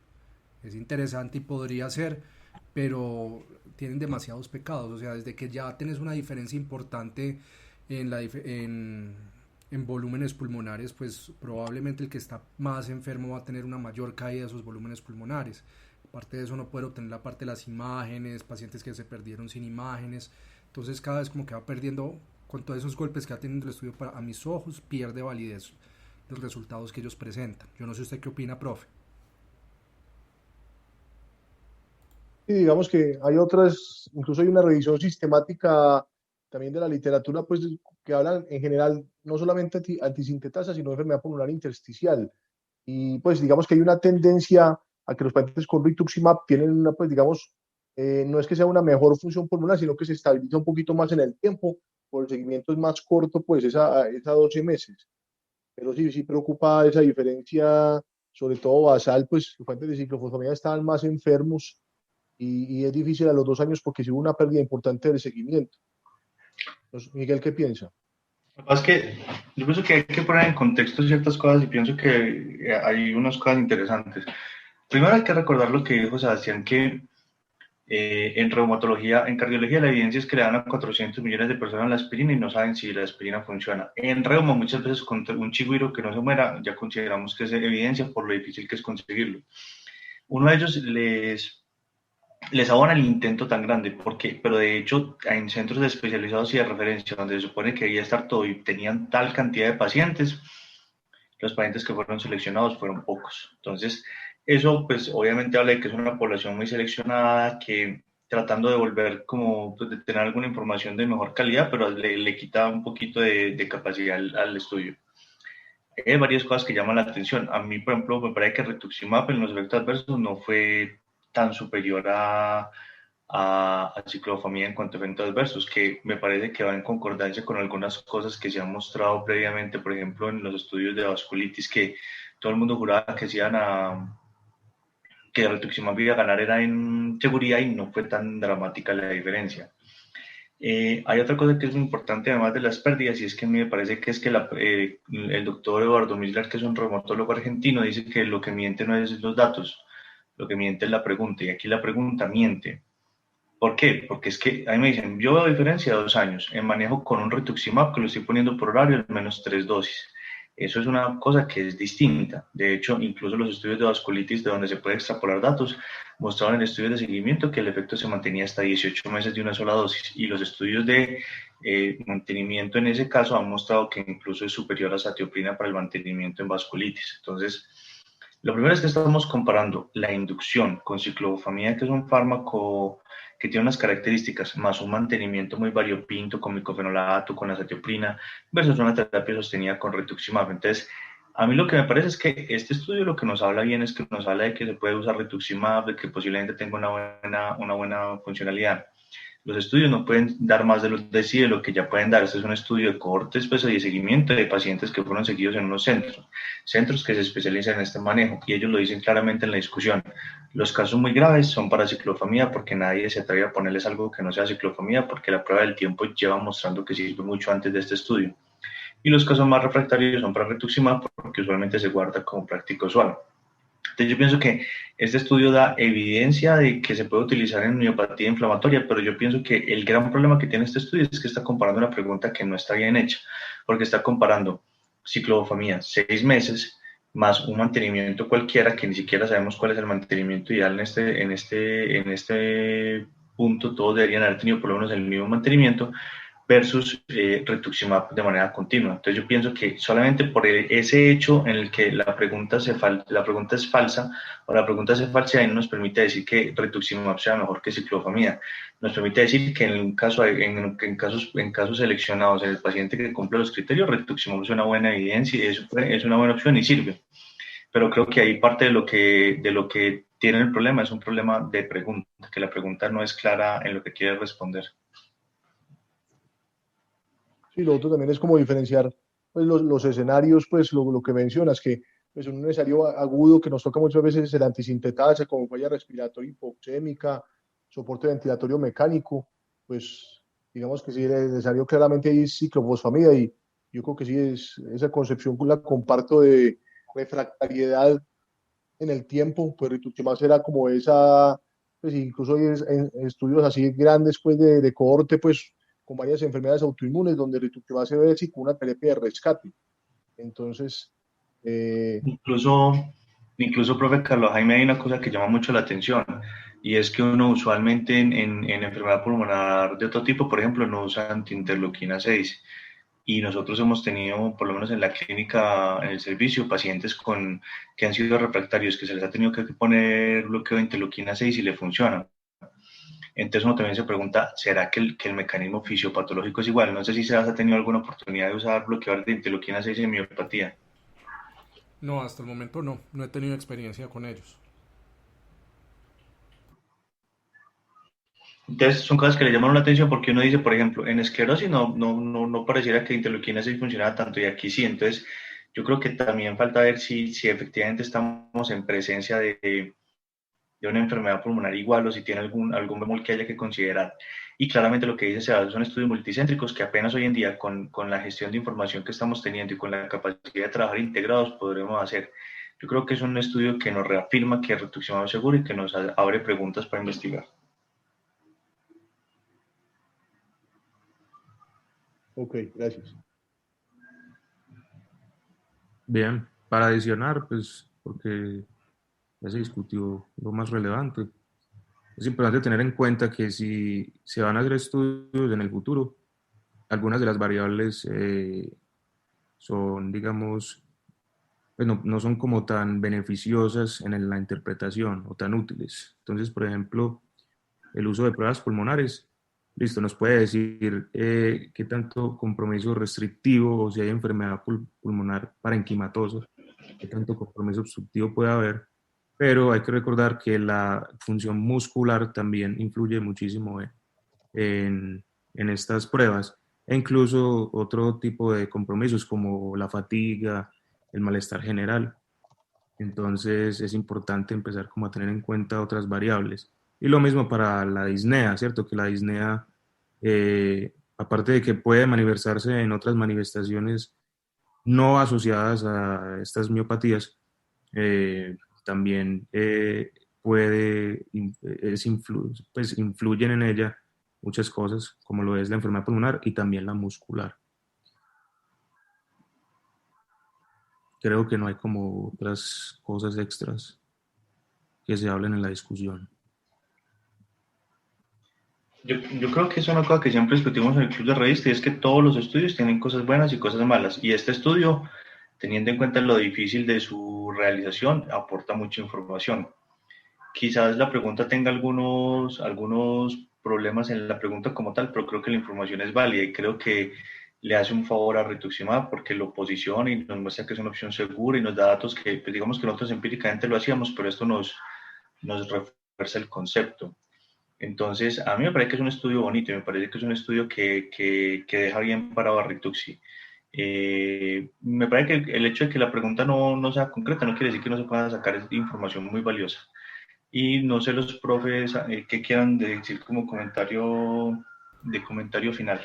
Es interesante y podría ser, pero tienen demasiados pecados. O sea, desde que ya tienes una diferencia importante en volúmenes pulmonares, pues probablemente el que está más enfermo va a tener una mayor caída de sus volúmenes pulmonares. Aparte de eso, no puede obtener la parte de las imágenes, pacientes que se perdieron sin imágenes. Entonces cada vez como que va perdiendo, con todos esos golpes que ha tenido el estudio, a mis ojos pierde validez los resultados que ellos presentan. Yo no sé usted qué opina, profe. Y digamos que hay otras, incluso hay una revisión sistemática también de la literatura, pues que hablan en general no solamente antisintetasa, sino de enfermedad pulmonar intersticial. Y pues digamos que hay una tendencia a que los pacientes con rituximab tienen una, pues digamos, no es que sea una mejor función pulmonar, sino que se estabiliza un poquito más en el tiempo, por el seguimiento es más corto, pues es a 12 meses. Pero sí, sí preocupa esa diferencia, sobre todo basal, pues los pacientes de ciclofosfamida estaban más enfermos y es difícil a los 2 años porque sí hubo una pérdida importante del seguimiento. Entonces, Miguel, ¿qué piensa? Lo que pasa es que Yo pienso que hay que poner en contexto ciertas cosas y pienso que hay unas cosas interesantes. Primero hay que recordar lo que dijo Sebastián, que en reumatología, en cardiología, la evidencia es que le dan a 400 millones de personas la aspirina y no saben si la aspirina funciona. En reuma, muchas veces con un chigüiro que no se muera, ya consideramos que es evidencia por lo difícil que es conseguirlo. Uno de ellos les abona el intento tan grande, porque, pero de hecho en centros especializados y de referencia, donde se supone que debía estar todo y tenían tal cantidad de pacientes, los pacientes que fueron seleccionados fueron pocos. Entonces, eso pues obviamente habla de que es una población muy seleccionada, que tratando de volver como pues, de tener alguna información de mejor calidad, pero le quita un poquito de capacidad al estudio. Hay varias cosas que llaman la atención. A mí, por ejemplo, me parece que rituximab en los efectos adversos no fue tan superior a ciclofamida en cuanto a eventos adversos, que me parece que va en concordancia con algunas cosas que se han mostrado previamente, por ejemplo, en los estudios de vasculitis, que todo el mundo juraba que que el rituximab iba a ganar era en seguridad y no fue tan dramática la diferencia. Hay otra cosa que es muy importante además de las pérdidas y es que a mí me parece que es que el doctor Eduardo Mislar, que es un reumatólogo argentino, dice que lo que miente no es los datos, lo que miente es la pregunta y aquí la pregunta miente. ¿Por qué? Porque es que a mí me dicen, yo veo diferencia de 2 años en manejo con un rituximab que lo estoy poniendo por horario al menos 3 dosis. Eso es una cosa que es distinta. De hecho, incluso los estudios de vasculitis, de donde se puede extrapolar datos, mostraban en estudios de seguimiento que el efecto se mantenía hasta 18 meses de una sola dosis. Y los estudios de mantenimiento en ese caso han mostrado que incluso es superior a satioprina para el mantenimiento en vasculitis. Entonces, lo primero es que estamos comparando la inducción con ciclofamida, que es un fármaco que tiene unas características, más un mantenimiento muy variopinto con micofenolato, con azatioprina, versus una terapia sostenida con rituximab. Entonces, a mí lo que me parece es que este estudio lo que nos habla bien es que nos habla de que se puede usar rituximab, de que posiblemente tenga una buena funcionalidad. Los estudios no pueden dar más de lo que ya pueden dar. Este es un estudio de cohortes pues, y de seguimiento de pacientes que fueron seguidos en unos centros que se especializan en este manejo, y ellos lo dicen claramente en la discusión. Los casos muy graves son para ciclofamida porque nadie se atreve a ponerles algo que no sea ciclofamida porque la prueba del tiempo lleva mostrando que sirve mucho antes de este estudio. Y los casos más refractarios son para rituximab porque usualmente se guarda como práctica usual. Entonces yo pienso que este estudio da evidencia de que se puede utilizar en miopatía inflamatoria, pero yo pienso que el gran problema que tiene este estudio es que está comparando una pregunta que no está bien hecha, porque está comparando ciclofamida 6 meses más un mantenimiento cualquiera que ni siquiera sabemos cuál es el mantenimiento ideal en este punto. Todos deberían haber tenido por lo menos el mismo mantenimiento versus rituximab de manera continua. Entonces yo pienso que solamente por ese hecho en el que la pregunta es falsa o la pregunta es falsa, ahí no nos permite decir que rituximab sea mejor que ciclofamida. Nos permite decir que en casos seleccionados en el paciente que cumple los criterios, rituximab es una buena evidencia y es una buena opción y sirve. Pero creo que ahí parte de lo que tiene el problema es un problema de pregunta, que la pregunta no es clara en lo que quiere responder. Sí, lo otro también es como diferenciar pues, los escenarios, pues lo que mencionas, que pues, un escenario agudo que nos toca muchas veces el antisintetasa, como falla respiratoria hipoxémica, soporte ventilatorio mecánico, pues digamos que sí, el escenario claramente es ciclofosfamida y yo creo que sí, esa concepción la comparto de refractariedad en el tiempo, pues rituximab será como esa, pues incluso hay en estudios así grandes pues de cohorte, pues con varias enfermedades autoinmunes, donde rituximab se ve así como una terapia de rescate. Entonces, Incluso, incluso, profe Carlos Jaime, hay una cosa que llama mucho la atención y es que uno usualmente en enfermedad pulmonar de otro tipo, por ejemplo, no usa antiinterleuquina 6 y nosotros hemos tenido, por lo menos en la clínica, en el servicio, pacientes que han sido refractarios, que se les ha tenido que poner bloqueo de interleuquina 6 y le funciona. Entonces uno también se pregunta, ¿será que el mecanismo fisiopatológico es igual? No sé si se ha tenido alguna oportunidad de usar bloqueador de interleuquina 6 en miopatía. No, hasta el momento no, no he tenido experiencia con ellos. Entonces son cosas que le llaman la atención porque uno dice, por ejemplo, en esclerosis no pareciera que interleuquina 6 funcionara tanto y aquí sí. Entonces yo creo que también falta ver si efectivamente estamos en presencia de de una enfermedad pulmonar igual o si tiene algún bemol que haya que considerar. Y claramente lo que dice Sebas son estudios multicéntricos que apenas hoy en día con la gestión de información que estamos teniendo y con la capacidad de trabajar integrados podremos hacer. Yo creo que es un estudio que nos reafirma que rituximab es seguro y que nos abre preguntas para investigar. Ok, gracias. Bien, para adicionar, pues, porque ya se discutió lo más relevante, es importante tener en cuenta que si se van a hacer estudios en el futuro, algunas de las variables son, digamos, pues no son como tan beneficiosas en la interpretación o tan útiles. Entonces, por ejemplo, el uso de pruebas pulmonares, listo, nos puede decir qué tanto compromiso restrictivo o si hay enfermedad pulmonar parenquimatosa, qué tanto compromiso obstructivo puede haber, pero hay que recordar que la función muscular también influye muchísimo en estas pruebas, e incluso otro tipo de compromisos como la fatiga, el malestar general. Entonces es importante empezar como a tener en cuenta otras variables. Y lo mismo para la disnea, ¿cierto? Que la disnea, aparte de que puede manifestarse en otras manifestaciones no asociadas a estas miopatías, también pues influyen en ella muchas cosas, como lo es la enfermedad pulmonar y también la muscular. Creo que no hay como otras cosas extras que se hablen en la discusión. Yo creo que es una cosa que siempre discutimos en el Club de Revista y es que todos los estudios tienen cosas buenas y cosas malas. Y este estudio, teniendo en cuenta lo difícil de su realización, aporta mucha información. Quizás la pregunta tenga algunos problemas en la pregunta como tal, pero creo que la información es válida y creo que le hace un favor a rituximab porque lo posiciona y nos muestra que es una opción segura y nos da datos que, pues digamos que nosotros empíricamente lo hacíamos, pero esto nos refuerza el concepto. Entonces, a mí me parece que es un estudio bonito y me parece que es un estudio que deja bien parado a Rituxi. Me parece que el hecho de que la pregunta no sea concreta no quiere decir que no se pueda sacar información muy valiosa. Y no sé los profes qué quieran decir como comentario final.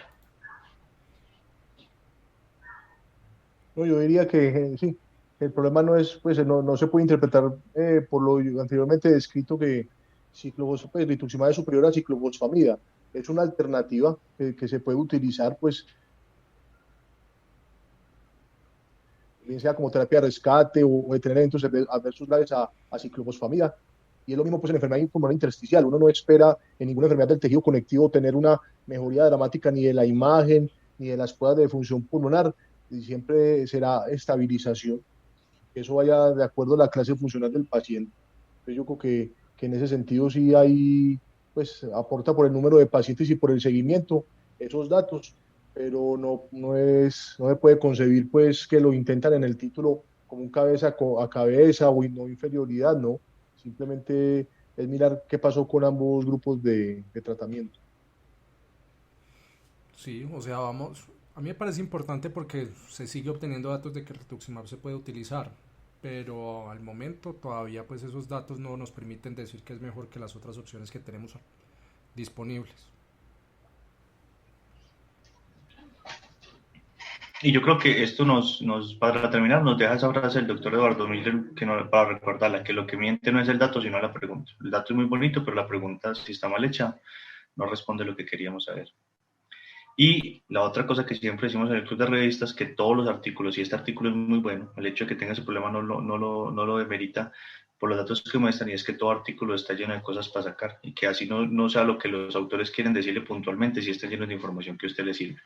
No, yo diría que sí, el problema no es, pues no se puede interpretar por lo anteriormente descrito que pues, rituximab es superior a ciclofosfamida. Es una alternativa que se puede utilizar, pues, bien sea como terapia de rescate o de tener eventos adversos graves a ciclofosfamida. Y es lo mismo pues en enfermedad pulmonar intersticial. Uno no espera en ninguna enfermedad del tejido conectivo tener una mejoría dramática ni de la imagen, ni de las pruebas de función pulmonar, y siempre será estabilización, que eso vaya de acuerdo a la clase funcional del paciente. Entonces yo creo que en ese sentido sí hay, pues aporta por el número de pacientes y por el seguimiento esos datos, pero no se puede concebir pues que lo intentan en el título como un cabeza a cabeza o no inferioridad, no. Simplemente es mirar qué pasó con ambos grupos de tratamiento. Sí, o sea, vamos, a mí me parece importante porque se sigue obteniendo datos de que el rituximab se puede utilizar, pero al momento todavía pues esos datos no nos permiten decir que es mejor que las otras opciones que tenemos disponibles. Y yo creo que esto para terminar, nos deja esa frase del doctor Eduardo Miller para recordarla, que lo que miente no es el dato, sino la pregunta. El dato es muy bonito, pero la pregunta, si está mal hecha, no responde lo que queríamos saber. Y la otra cosa que siempre decimos en el club de revistas, que todos los artículos, y este artículo es muy bueno, el hecho de que tenga ese problema no lo demerita por los datos que muestran, y es que todo artículo está lleno de cosas para sacar, y que así no sea lo que los autores quieren decirle puntualmente, si está lleno de información que a usted le sirve.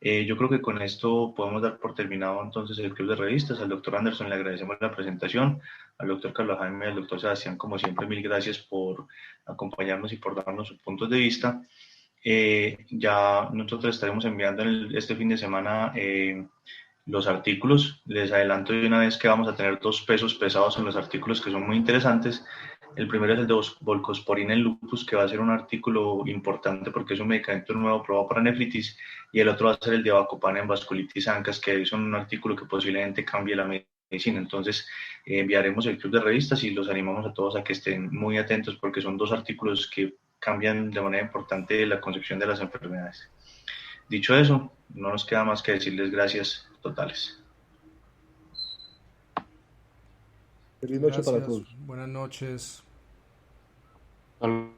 Yo creo que con esto podemos dar por terminado entonces el club de revistas. Al doctor Anderson le agradecemos la presentación, al doctor Carlos Jaime y al doctor Sebastián, como siempre, mil gracias por acompañarnos y por darnos sus puntos de vista. Ya nosotros estaremos enviando este fin de semana los artículos. Les adelanto de una vez que vamos a tener 2 pesos pesados en los artículos que son muy interesantes. El primero es el de volcosporina en lupus, que va a ser un artículo importante porque es un medicamento nuevo probado para nefritis, y el otro va a ser el de avacopan en vasculitis ancas, que es un artículo que posiblemente cambie la medicina medicina. Entonces, enviaremos el club de revistas y los animamos a todos a que estén muy atentos porque son 2 artículos que cambian de manera importante la concepción de las enfermedades. Dicho eso, no nos queda más que decirles gracias totales. Feliz noche para Gracias, todos. buenas noches. Hasta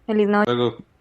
Feliz noche. luego.